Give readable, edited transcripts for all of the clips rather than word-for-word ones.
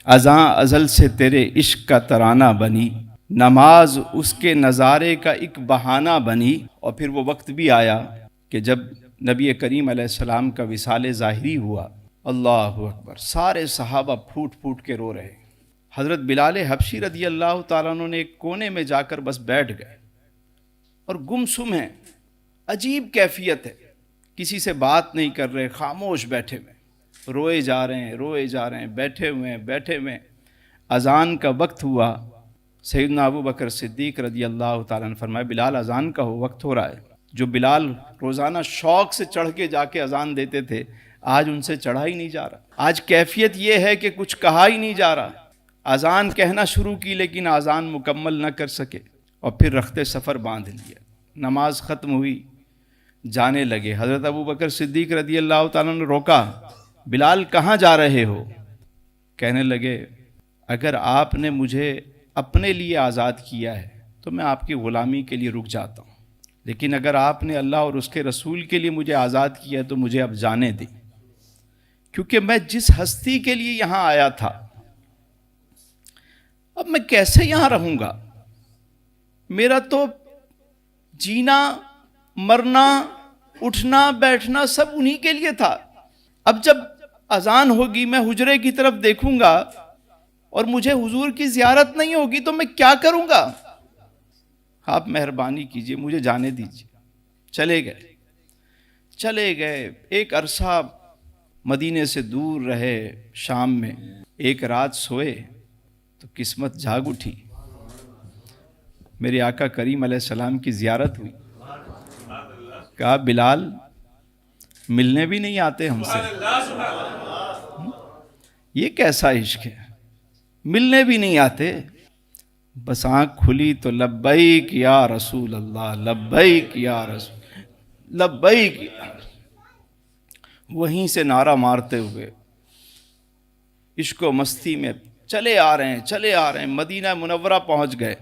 اذاں ازل سے تیرے عشق کا ترانہ بنی، نماز اس کے نظارے کا ایک بہانہ بنی۔ اور پھر وہ وقت بھی آیا کہ جب نبی کریم علیہ السلام کا وصال ظاہری ہوا، اللہ اکبر، سارے صحابہ پھوٹ پھوٹ کے رو رہے۔ حضرت بلال حبشی رضی اللہ تعالیٰ عنہ نے ایک کونے میں جا کر بس بیٹھ گئے اور گمسم ہیں، عجیب کیفیت ہے، کسی سے بات نہیں کر رہے، خاموش بیٹھے ہوئے، روئے جا رہے ہیں، روئے جا رہے ہیں، بیٹھے ہوئے ہیں، بیٹھے ہوئے ہیں۔ اذان کا وقت ہوا، سیدنا ابو بکر صدیق رضی اللہ تعالیٰ عنہ فرمایا بلال اذان کا وقت ہو رہا ہے۔ جو بلال روزانہ شوق سے چڑھ کے جا کے اذان دیتے تھے، آج ان سے چڑھا ہی نہیں جا رہا۔ آج کیفیت یہ ہے کہ کچھ کہا ہی نہیں جا رہا۔ اذان کہنا شروع کی لیکن اذان مکمل نہ کر سکے، اور پھر رخت سفر باندھ لیا۔ نماز ختم ہوئی، جانے لگے۔ حضرت ابو بکر صدیق رضی اللہ تعالیٰ نے روکا، بلال کہاں جا رہے ہو؟ کہنے لگے اگر آپ نے مجھے اپنے لیے آزاد کیا ہے تو میں آپ کی غلامی کے لیے رک جاتا ہوں، لیکن اگر آپ نے اللہ اور اس کے رسول کے لیے مجھے آزاد کیا ہے تو مجھے اب جانے دیں، کیونکہ میں جس ہستی کے لیے یہاں آیا تھا اب میں کیسے یہاں رہوں گا؟ میرا تو جینا، مرنا، اٹھنا، بیٹھنا سب انہی کے لیے تھا۔ اب جب اذان ہوگی میں حجرے کی طرف دیکھوں گا اور مجھے حضور کی زیارت نہیں ہوگی تو میں کیا کروں گا؟ آپ مہربانی کیجئے، مجھے جانے دیجئے۔ چلے گئے ایک عرصہ مدینے سے دور رہے، شام میں ایک رات سوئے تو قسمت جاگ اٹھی، میرے آقا کریم علیہ السلام کی زیارت ہوئی۔ کہا بلال ملنے بھی نہیں آتے ہم سے، یہ کیسا عشق ہے، ملنے بھی نہیں آتے۔ بس آنکھ کھلی تو لبیک یا رسول اللہ، لبیک یا رسول، لبیک۔ وہیں سے نعرہ مارتے ہوئے عشق و مستی میں چلے آ رہے ہیں، مدینہ منورہ پہنچ گئے۔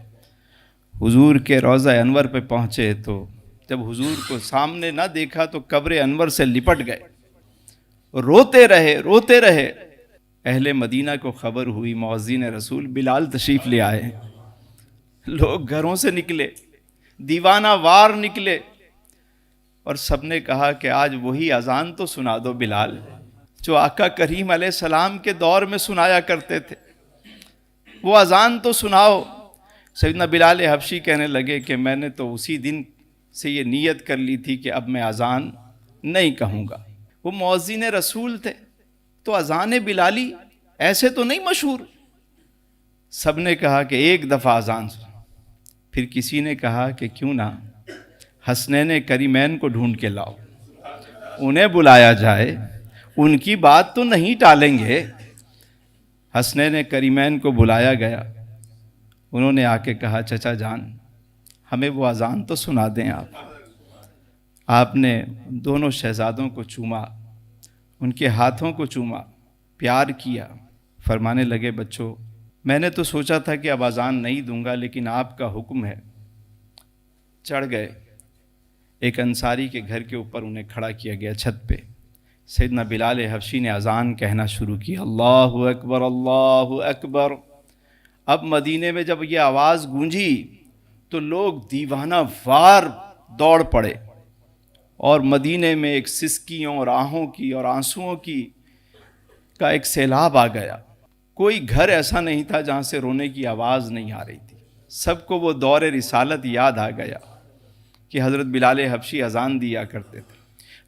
حضور کے روضہ انور پہ پہنچے تو جب حضور کو سامنے نہ دیکھا تو قبر انور سے لپٹ گئے، روتے رہے۔ اہل مدینہ کو خبر ہوئی، مؤذن رسول بلال تشریف لے آئے۔ لوگ گھروں سے نکلے، دیوانہ وار نکلے، اور سب نے کہا کہ آج وہی اذان تو سنا دو بلال جو آقا کریم علیہ السلام کے دور میں سنایا کرتے تھے، وہ اذان تو سناؤ۔ سیدنا بلال حبشی کہنے لگے کہ میں نے تو اسی دن سے یہ نیت کر لی تھی کہ اب میں اذان نہیں کہوں گا۔ وہ مؤذن رسول تھے تو اذان بلالی ایسے تو نہیں مشہور۔ سب نے کہا کہ ایک دفعہ اذان سن۔ پھر کسی نے کہا کہ کیوں نہ حسنین کریمین کو ڈھونڈ کے لاؤ، انہیں بلایا جائے، ان کی بات تو نہیں ٹالیں گے۔ حسنین کریمین کو بلایا گیا، انہوں نے آ کے کہا چچا جان ہمیں وہ اذان تو سنا دیں آپ۔ آپ نے دونوں شہزادوں کو چوما، ان کے ہاتھوں کو چوما، پیار کیا، فرمانے لگے بچوں میں نے تو سوچا تھا کہ اب اذان نہیں دوں گا، لیکن آپ کا حکم ہے۔ چڑھ گئے، ایک انصاری کے گھر کے اوپر انہیں کھڑا کیا گیا چھت پہ۔ سیدنا بلال حبشی نے اذان کہنا شروع کی، اللہ اکبر اللہ اکبر۔ اب مدینے میں جب یہ آواز گونجی تو لوگ دیوانہ وار دوڑ پڑے، اور مدینے میں ایک سسکیوں اور آہوں کی اور آنسوؤں کی کا ایک سیلاب آ گیا۔ کوئی گھر ایسا نہیں تھا جہاں سے رونے کی آواز نہیں آ رہی تھی۔ سب کو وہ دور رسالت یاد آ گیا کہ حضرت بلال حبشی اذان دیا کرتے تھے۔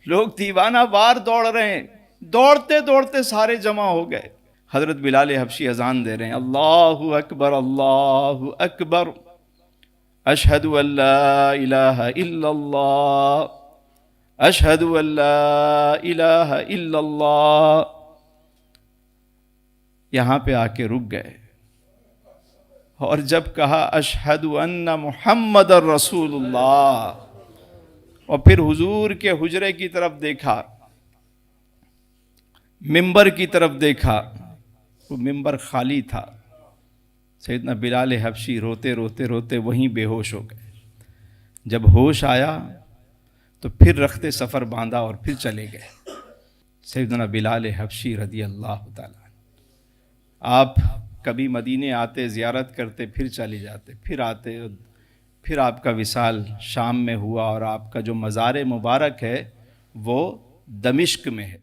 لوگ دیوانہ وار دوڑ رہے ہیں، دوڑتے دوڑتے سارے جمع ہو گئے۔ حضرت بلال حبشی اذان دے رہے ہیں، اللہ اکبر اللہ اکبر، اشہد ان لا الہ الا اللہ، اشہد ان لا الہ الا اللہ۔ یہاں پہ آ کے رک گئے، اور جب کہا اشہد ان محمد رسول اللہ، اور پھر حضور کے حجرے کی طرف دیکھا، ممبر کی طرف دیکھا، وہ ممبر خالی تھا۔ سیدنا بلال حبشی روتے روتے وہیں بے ہوش ہو گئے۔ جب ہوش آیا تو پھر رخت سفر باندھا اور پھر چلے گئے۔ سیدنا بلال حبشی رضی اللہ تعالیٰ آپ کبھی مدینے آتے، زیارت کرتے، پھر چلے جاتے، پھر آتے، پھر آپ کا وصال شام میں ہوا، اور آپ کا جو مزار مبارک ہے وہ دمشق میں ہے۔